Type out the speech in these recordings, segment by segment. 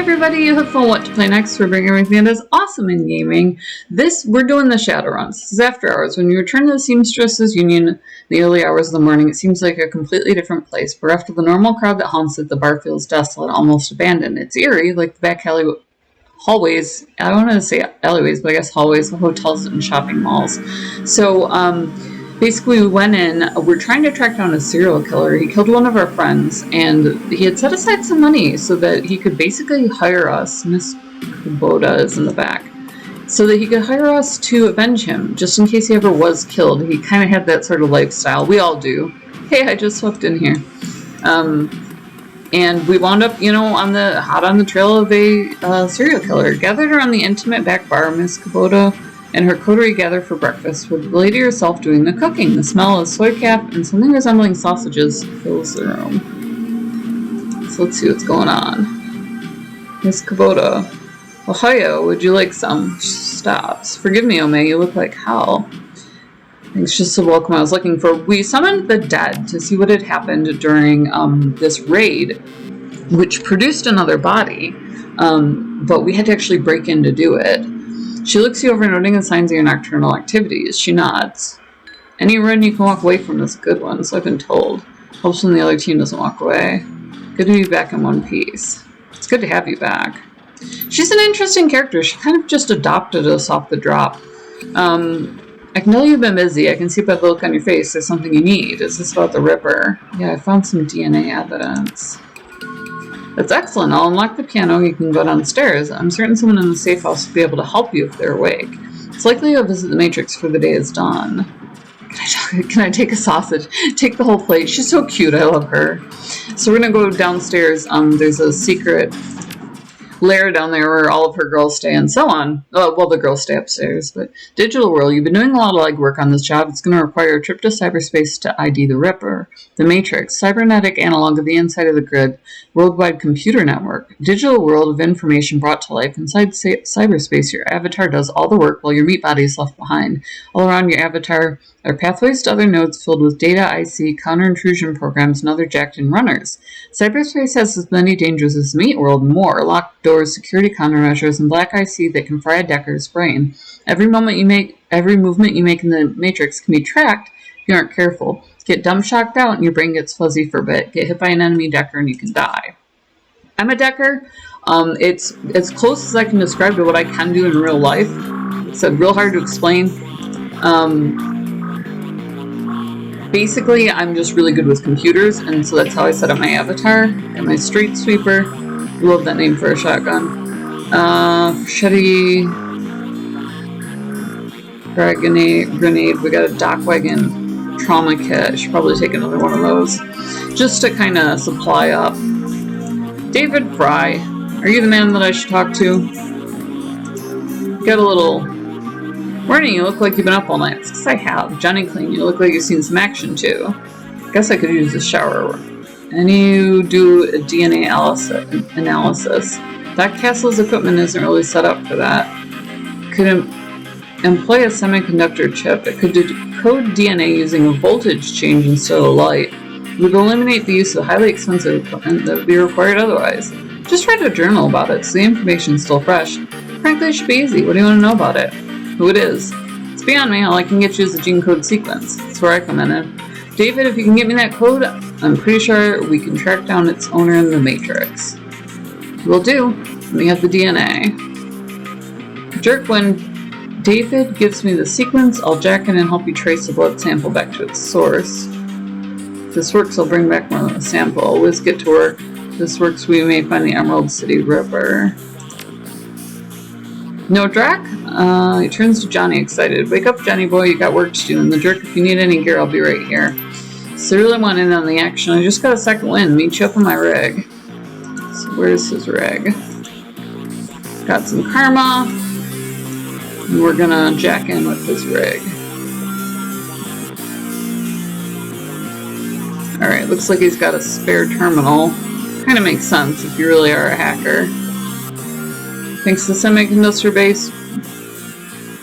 everybody, you have fun what to play next. We're bringing everything that is awesome in gaming. We're doing the Shadowrun. This is after hours. When you return to the Seamstresses Union in the early hours of the morning, it seems like a completely different place. Bereft of the normal crowd that haunts it, the bar feels desolate, almost abandoned. It's eerie, like the back hallways. I don't want to say alleyways, but I guess hallways of hotels and shopping malls. So, basically, we went in, we're trying to track down a serial killer. He killed one of our friends, and he had set aside some money so that he could basically hire us. Miss Kubota is in the back. So that he could hire us to avenge him, just in case he ever was killed. He kind of had that sort of lifestyle. We all do. Hey, I just swept in here. And we wound up, hot on the trail of a serial killer. Gathered around the intimate back bar, Miss Kubota and her coterie gather for breakfast, with the lady herself doing the cooking. The smell of soy cap and something resembling sausages fills the room. So let's see what's going on. Miss Kubota. Ohio, would you like some? She stops. Forgive me, Ome, you look like hell. Thanks, just the welcome I was looking for. We summoned the dead to see what had happened during this raid, which produced another body, but we had to actually break in to do it. She looks you over, noting the signs of your nocturnal activities. She nods. Any run you can walk away from is a good one, so I've been told. Helps when the other team doesn't walk away. Good to be back in one piece. It's good to have you back. She's an interesting character. She kind of just adopted us off the drop. I can tell you've been busy. I can see by the look on your face there's something you need. Is this about the Ripper? Yeah, I found some DNA evidence. That's excellent. I'll unlock the piano. You can go downstairs. I'm certain someone in the safe house will be able to help you if they're awake. It's likely you'll visit the Matrix for the day is done. Can I take a sausage? Take the whole plate. She's so cute. I love her. So we're going to go downstairs. There's a secret lair down there where all of her girls stay and so on. Well, the girls stay upstairs. But Digital World, you've been doing a lot of legwork on this job. It's going to require a trip to cyberspace to ID the Ripper, the Matrix, cybernetic analog of the inside of the grid, worldwide computer network, digital world of information brought to life. Inside cyberspace, your avatar does all the work while your meat body is left behind. All around your avatar are pathways to other nodes filled with data, IC, counter-intrusion programs, and other jacked-in runners. Cyberspace has as many dangers as the meat world, more locked doors, security countermeasures, and black IC that can fry a Decker's brain. Every movement you make in the Matrix can be tracked if you aren't careful. Get dumb shocked out and your brain gets fuzzy for a bit. Get hit by an enemy Decker and you can die. I'm a Decker. It's as close as I can describe to what I can do in real life. It's real hard to explain. Basically, I'm just really good with computers, and so that's how I set up my avatar. Got my Street Sweeper. Love that name for a shotgun. Machete. Grenade. We got a dock wagon. Trauma kit. I should probably take another one of those. Just to kind of supply up. David Fry. Are you the man that I should talk to? Got a little... Morning, you look like you've been up all night. It's because I have. Johnny Clean, you look like you've seen some action too. Guess I could use a shower. And you do a DNA analysis. That castle's equipment isn't really set up for that. Could employ a semiconductor chip. It could decode DNA using a voltage change instead of light. It would eliminate the use of highly expensive equipment that would be required otherwise. Just write a journal about it so the information's still fresh. Frankly, it should be easy. What do you want to know about it? Who it is. It's beyond me. All I can get you is the gene code sequence. That's where I come in. David, if you can get me that code, I'm pretty sure we can track down its owner in the Matrix. Will do. We have the DNA. Jerk, when David gives me the sequence, I'll jack in and help you trace the blood sample back to its source. If this works, I'll bring back more than a sample. Always get to work. If this works, we may find the Emerald City Ripper. No, Drac? He turns to Johnny, excited. Wake up, Johnny boy, you got work to do. And the Jerk, if you need any gear, I'll be right here. So I really want in on the action. I just got a second wind. Meet you up in my rig. So where's his rig? Got some karma. And we're gonna jack in with his rig. Alright, looks like he's got a spare terminal. Kind of makes sense if you really are a hacker. Thanks to the semiconductor base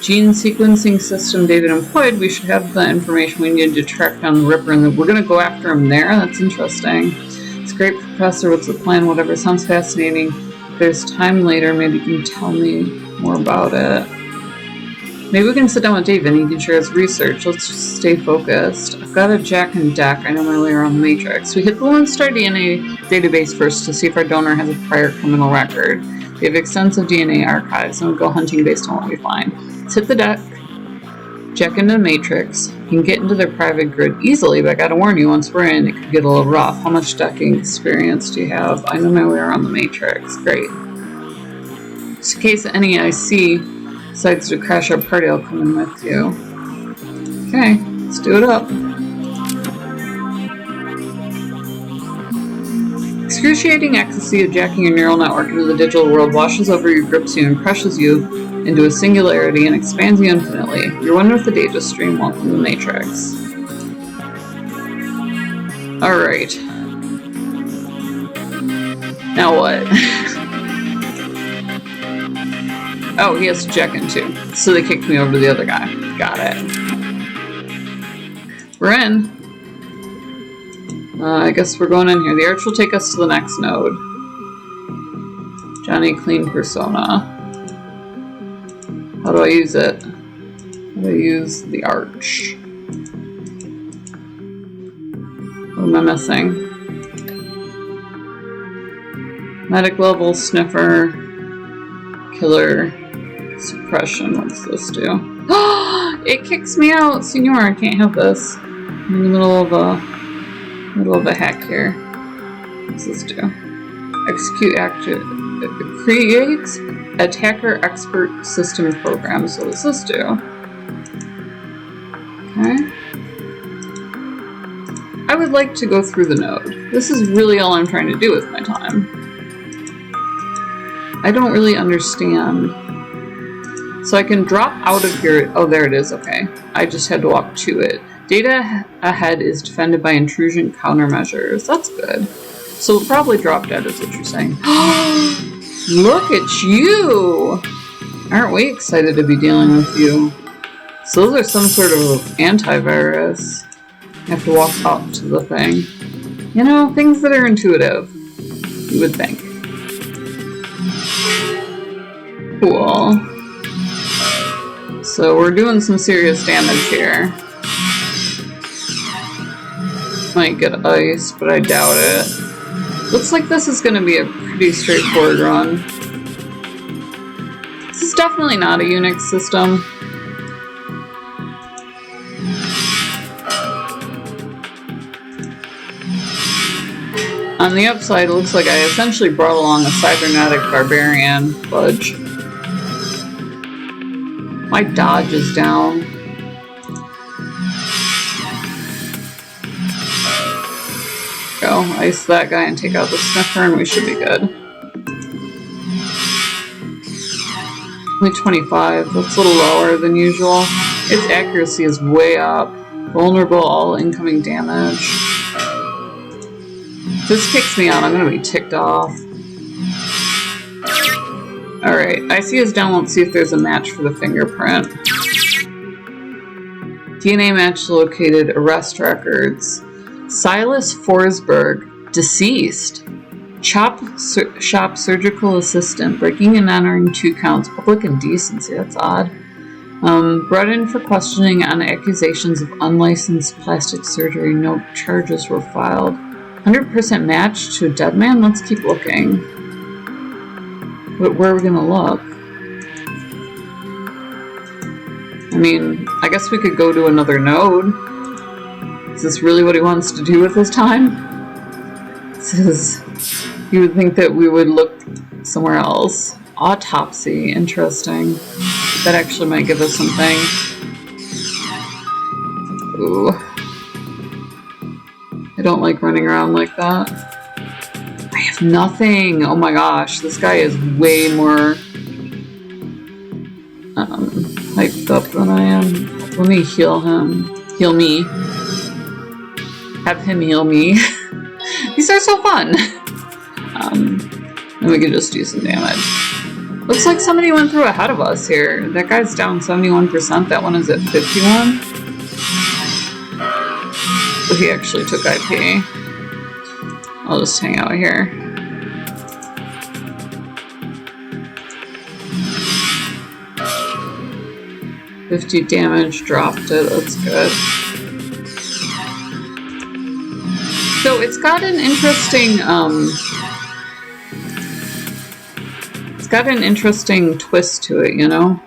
gene sequencing system David employed, we should have the information we need to track down the Ripper, and we're going to go after him there. That's interesting. It's great, Professor. What's the plan? Whatever. Sounds fascinating. there's time later, maybe you can tell me more about it. Maybe we can sit down with Dave and he can share his research. Let's just stay focused. I've got a Jack and deck. I know my way around the Matrix. We hit the Lone Star DNA database first to see if our donor has a prior criminal record. We have extensive DNA archives and we'll go hunting based on what we find. Let's hit the deck. Check into the Matrix. You can get into their private grid easily, but I gotta warn you, once we're in, it could get a little rough. How much decking experience do you have? I know my way around the Matrix. Great. Just in case any I see decides to crash our party, I'll come in with you. Okay, let's do it up. Excruciating ecstasy of jacking your neural network into the digital world washes over you, grips you, and crushes you into a singularity and expands you infinitely. You're one with the data stream. Welcome to the Matrix. Alright. Now what? Oh, he has to check in too. So they kicked me over to the other guy. Got it. We're in. I guess we're going in here. The arch will take us to the next node. Johnny Clean Persona. How do I use it? How do I use the arch? What am I missing? Medic level, sniffer, killer, suppression. What's this do? It kicks me out! Senor, I can't have this. I'm in the middle of a hack here. What's this do? Execute active. Create attacker expert system program. So what does this do? Okay. I would like to go through the node. This is really all I'm trying to do with my time. I don't really understand. So I can drop out of here. Oh, there it is. Okay. I just had to walk to it. Data ahead is defended by intrusion countermeasures. That's good. So we'll probably drop dead, is what you're saying. Look at you! Aren't we excited to be dealing with you? So those are some sort of antivirus. I have to walk up to the thing. You know, things that are intuitive. You would think. Cool. So we're doing some serious damage here. Might get ice, but I doubt it. Looks like this is going to be a pretty straightforward run. This is definitely not a Unix system. On the upside, it looks like I essentially brought along a cybernetic barbarian fudge. My dodge is down. Go, ice that guy and take out the sniffer and we should be good. Only 25, that's a little lower than usual. Its accuracy is way up. Vulnerable, all incoming damage. If this kicks me out, I'm gonna be ticked off. Alright, IC is down, let's see if there's a match for the fingerprint. DNA match located, arrest records. Silas Forsberg, deceased. Shop surgical assistant, breaking and entering 2 counts, public indecency, that's odd. Brought in for questioning on accusations of unlicensed plastic surgery, no charges were filed. 100% match to a dead man? Let's keep looking. But where are we gonna look? I mean, I guess we could go to another node. Is this really what he wants to do with his time? You would think that we would look somewhere else. Autopsy, interesting. That actually might give us something. Ooh. I don't like running around like that. I have nothing! Oh my gosh, this guy is way more hyped up than I am. Let me heal him. Heal me. Have him heal me. These are so fun! And we can just do some damage. Looks like somebody went through ahead of us here. That guy's down 71%, that one is at 51. So he actually took IP. I'll just hang out here. 50 damage, dropped it, that's good. So it's got an interesting twist to it, you know?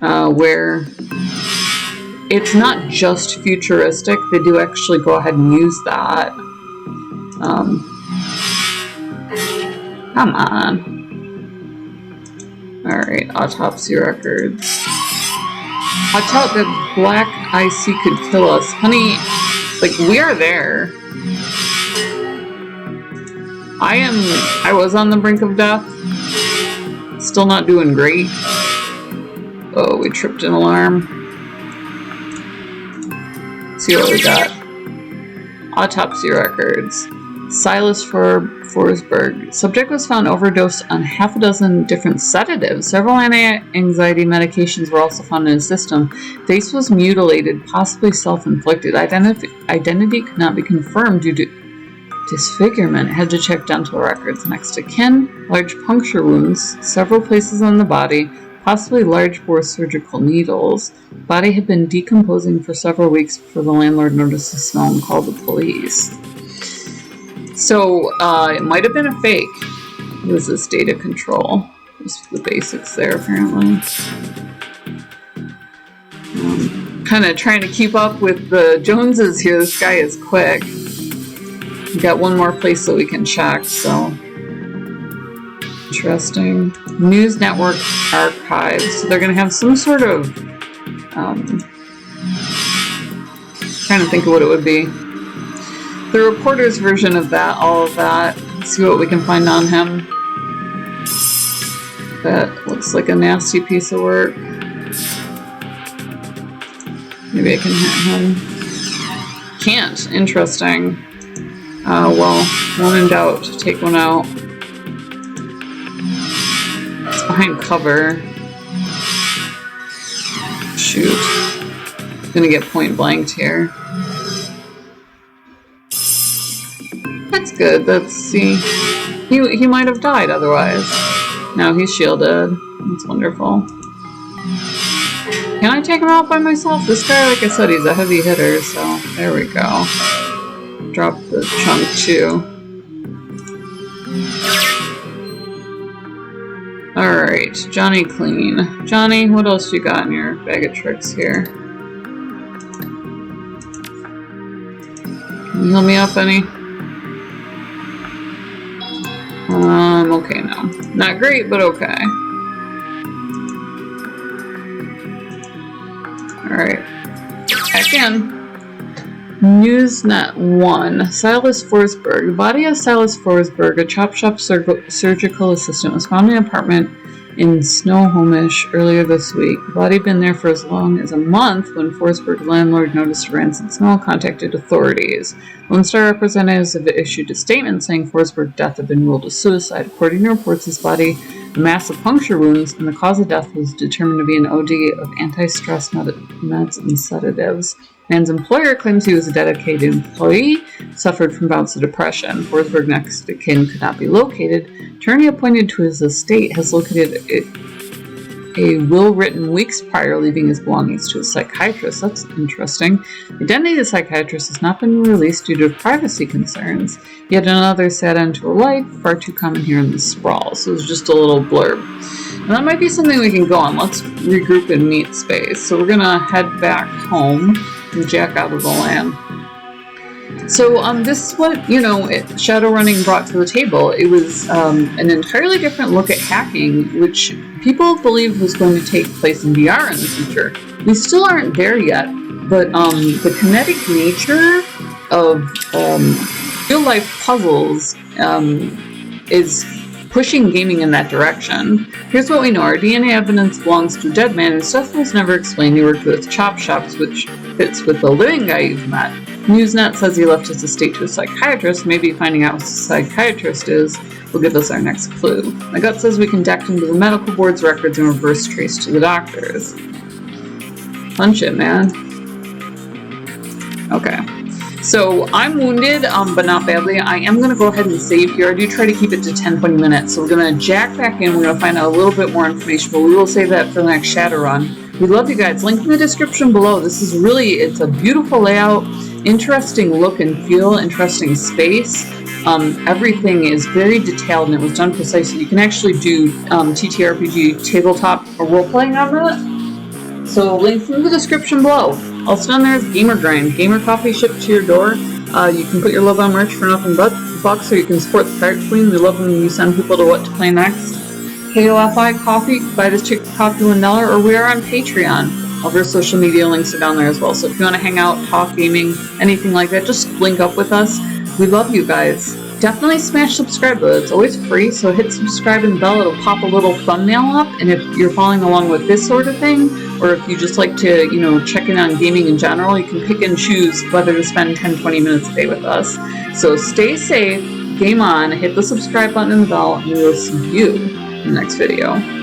Where it's not just futuristic, they do actually go ahead and use that. Come on. Alright, autopsy records. I thought that black IC could kill us. Honey, like, we are there. I was on the brink of death. Still not doing great. Oh, we tripped an alarm. Let's see what we got. Autopsy records. Silas Forsberg. Subject was found overdosed on half a dozen different sedatives. Several anti-anxiety medications were also found in his system. Face was mutilated, possibly self-inflicted. Identity could not be confirmed due to disfigurement. Had to check dental records. Next to kin, large puncture wounds, several places on the body, possibly large bore surgical needles. Body had been decomposing for several weeks before the landlord noticed the smell and called the police. So, it might have been a fake. It was this data control. Just the basics there, apparently. Kind of trying to keep up with the Joneses here. This guy is quick. We got one more place that we can check, so. Interesting. News Network Archives. So they're going to have some sort of, trying to think of what it would be. The reporter's version of that, all of that. Let's see what we can find on him. That looks like a nasty piece of work. Maybe I can hit him. Can't. Interesting. Well, when in doubt, take one out. It's behind cover. Shoot. Gonna get point blanked here. That's good. Let's see. He might have died otherwise. No, he's shielded. That's wonderful. Can I take him out by myself? This guy, like I said, he's a heavy hitter, so there we go. Drop the chunk too. Alright, Johnny Clean. Johnny, what else you got in your bag of tricks here? Can you heal me up any? Okay, no. Not great, but okay. Alright. Back in. Newsnet 1. Silas Forsberg. The body of Silas Forsberg, a chop shop surgical assistant, was found in an apartment in Snohomish earlier this week. The body had been there for as long as a month when Forsberg's landlord noticed a rancid smell and contacted authorities. Lone Star representatives have issued a statement saying Forsberg's death had been ruled a suicide. According to reports, his body had massive puncture wounds, and the cause of death was determined to be an OD of anti-stress meds and sedatives. Man's employer claims he was a dedicated employee, suffered from bouts of depression. Forsberg's next of kin could not be located. Attorney appointed to his estate has located a will written weeks prior, leaving his belongings to a psychiatrist. That's interesting. The identity of the psychiatrist has not been released due to privacy concerns. Yet another sad end to a life, far too common here in the sprawl. So it's just a little blurb. And that might be something we can go on. Let's regroup in meat space. So we're gonna head back home and jack out of the land. So this is what, Shadowrunning brought to the table. It was an entirely different look at hacking, which people believed was going to take place in VR in the future. We still aren't there yet, but the kinetic nature of real-life puzzles is pushing gaming in that direction. Here's what we know. Our DNA evidence belongs to a dead man, and stuff was never explained. He worked with chop shops, which fits with the living guy you've met. Newsnet says he left his estate to a psychiatrist. Maybe finding out who the psychiatrist is will give us our next clue. My gut says we can deck into the medical board's records and reverse trace to the doctors. Punch it, man. Okay. So I'm wounded, but not badly. I am going to go ahead and save here. I do try to keep it to 10-20 minutes. So we're going to jack back in. We're going to find out a little bit more information, but we will save that for the next Shadowrun. We love you guys. Link in the description below. This is really, it's a beautiful layout, interesting look and feel, interesting space. Everything is very detailed and it was done precisely. You can actually do TTRPG tabletop or role-playing on that. So links in the description below. Also down there is Gamer Grind, gamer coffee shipped to your door. You can put your logo on merch for nothing but bucks, or you can support the Pirate Queen. We love when you send people to what to play next. KOFI Coffee, buy this chick coffee $1, or we are on Patreon. All of our social media links are down there as well. So if you want to hang out, talk gaming, anything like that, just link up with us. We love you guys. Definitely smash subscribe though. It's always free, so hit subscribe and bell. It'll pop a little thumbnail up, and if you're following along with this sort of thing, or if you just like to, check in on gaming in general, you can pick and choose whether to spend 10-20 minutes a day with us. So stay safe, game on, hit the subscribe button and the bell, and we will see you in the next video.